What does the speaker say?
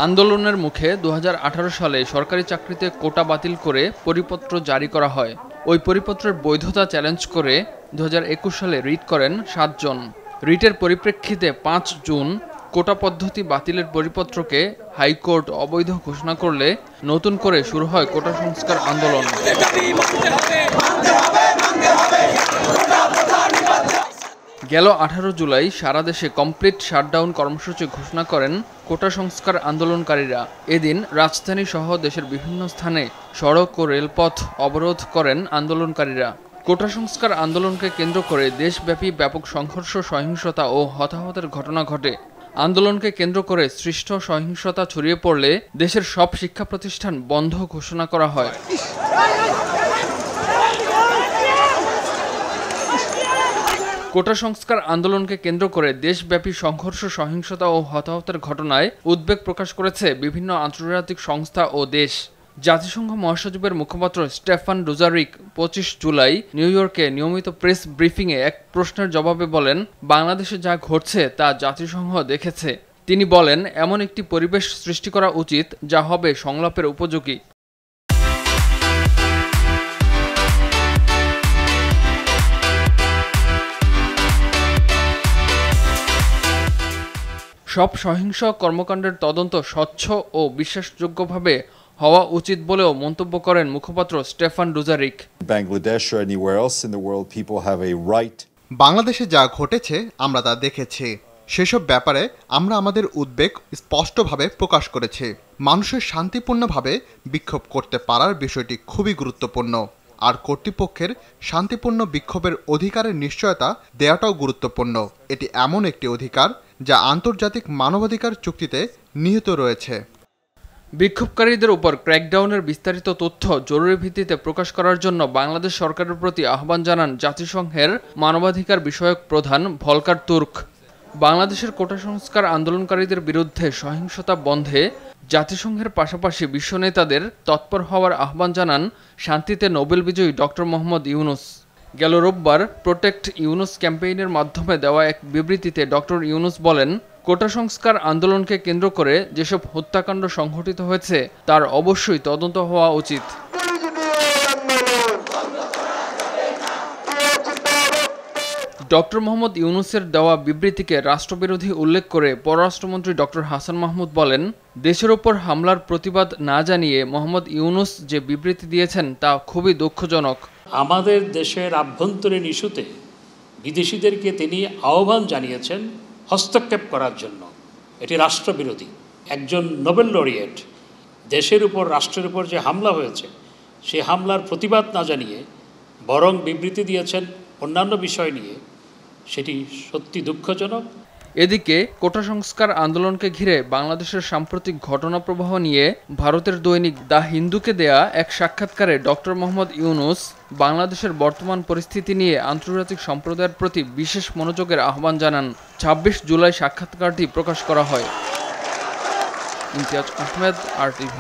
আন্দোলনের মুখে 2018 সালে সরকারি চাকরিতে কোটা বাতিল করে পরিপত্র জারি করা হয়। ওই পরিপত্রের বৈধতা চ্যালেঞ্জ করে 2021 সালে রিট করেন 7 জন। রিটের পরিপ্রেক্ষিতে 5 জুন কোটা পদ্ধতি বাতিলের পরিপত্রকে হাইকোর্ট অবৈধ ঘোষণা করলে নতুন করে শুরু হয় কোটা সংস্কার আন্দোলন। গেল 18 জুলাই সারা দেশে কমপ্লিট শাটডাউন কর্মসূচি ঘোষণা করেন কোটা সংস্কার আন্দোলনকারীরা। এদিন রাজধানী সহ দেশের বিভিন্ন স্থানে সড়ক ও রেলপথ অবরোধ করেন আন্দোলনকারীরা। কোটা সংস্কার আন্দোলনকে কেন্দ্র করে দেশব্যাপী ব্যাপক সংঘর্ষ, সহিংসতা ও হতাহতের ঘটনা ঘটে। আন্দোলনকে কেন্দ্র করে সৃষ্ট সহিংসতা ছড়িয়ে পড়লে দেশের সব শিক্ষা প্রতিষ্ঠান বন্ধ ঘোষণা করা হয়। কোটা সংস্কার আন্দোলনকে কেন্দ্র করে দেশব্যাপী সংঘর্ষ, সহিংসতা ও হতাহতের ঘটনায় উদ্বেগ প্রকাশ করেছে বিভিন্ন আন্তর্জাতিক সংস্থা ও দেশ। জাতিসংঘ মহাসচিবের মুখপাত্র স্টেফান ডুজারিক 25 জুলাই নিউ ইয়র্কে নিয়মিত প্রেস ব্রিফিংয়ে এক প্রশ্নের জবাবে বলেন, বাংলাদেশে যা ঘটছে তা জাতিসংঘ দেখেছে। তিনি বলেন, এমন একটি পরিবেশ সৃষ্টি করা উচিত যা হবে সংলাপের উপযোগী। সব সহিংস কর্মকাণ্ডের তদন্ত স্বচ্ছ ও বিশ্বাসযোগ্যভাবে হওয়া উচিত বলেও মন্তব্য করেন মুখপাত্র স্টেফান ডুজারিক। বাংলাদেশে যা ঘটেছে আমরা তা দেখেছি। সেসব ব্যাপারে আমরা আমাদের উদ্বেগ স্পষ্টভাবে প্রকাশ করেছি। মানুষের শান্তিপূর্ণভাবে বিক্ষোভ করতে পারার বিষয়টি খুবই গুরুত্বপূর্ণ, আর কর্তৃপক্ষের শান্তিপূর্ণ বিক্ষোভের অধিকারের নিশ্চয়তা দেওয়াটাও গুরুত্বপূর্ণ। এটি এমন একটি অধিকার যা আন্তর্জাতিক মানবাধিকার চুক্তিতে নিহিত রয়েছে। বিক্ষোভকারীদের উপর ক্র্যাকডাউনের বিস্তারিত তথ্য জরুরি ভিত্তিতে প্রকাশ করার জন্য বাংলাদেশ সরকারের প্রতি আহ্বান জানান জাতিসংঘের মানবাধিকার বিষয়ক প্রধান ভলকার তুর্ক। বাংলাদেশের কোটা সংস্কার আন্দোলনকারীদের বিরুদ্ধে সহিংসতা বন্ধে জাতিসংঘের পাশাপাশি বিশ্ব নেতাদের তৎপর হওয়ার আহ্বান জানান শান্তিতে নোবেল বিজয়ী ডক্টর মোহাম্মদ ইউনুস। গেল রোববার প্রোটেক্ট ইউনুস ক্যাম্পেইনের মাধ্যমে দেওয়া এক বিবৃতিতে ডক্টর ইউনুস বলেন, কোটা সংস্কার আন্দোলনকে কেন্দ্র করে যেসব হত্যাকাণ্ড সংঘটিত হয়েছে তার অবশ্যই তদন্ত হওয়া উচিত। ডক্টর মোহাম্মদ ইউনুসের দেওয়া বিবৃতিকে রাষ্ট্রবিরোধী উল্লেখ করে পররাষ্ট্রমন্ত্রী ডক্টর হাসান মাহমুদ বলেন, দেশের ওপর হামলার প্রতিবাদ না জানিয়ে মোহাম্মদ ইউনুস যে বিবৃতি দিয়েছেন তা খুবই দুঃখজনক। আমাদের দেশের আভ্যন্তরীণ ইস্যুতে বিদেশিদেরকে তিনি আহ্বান জানিয়েছেন হস্তক্ষেপ করার জন্য। এটি রাষ্ট্রবিরোধী। একজন নোবেল লরিয়েট দেশের উপর, রাষ্ট্রের উপর যে হামলা হয়েছে সেই হামলার প্রতিবাদ না জানিয়ে বরং বিবৃতি দিয়েছেন অন্যান্য বিষয় নিয়ে, সেটি সত্যি দুঃখজনক। এদিকে কোটা সংস্কার আন্দোলনকে ঘিরে বাংলাদেশের সাম্প্রতিক ঘটনা প্রবাহ নিয়ে ভারতের দৈনিক দ্য হিন্দুকে দেয়া এক সাক্ষাৎকারে ডক্টর মোহাম্মদ ইউনুস বাংলাদেশের বর্তমান পরিস্থিতি নিয়ে আন্তর্জাতিক সম্প্রদায়ের প্রতি বিশেষ মনোযোগের আহ্বান জানান। 26 জুলাই সাক্ষাৎকারটি প্রকাশ করা হয়। ইমতিয়াজ আহমেদ, RTV।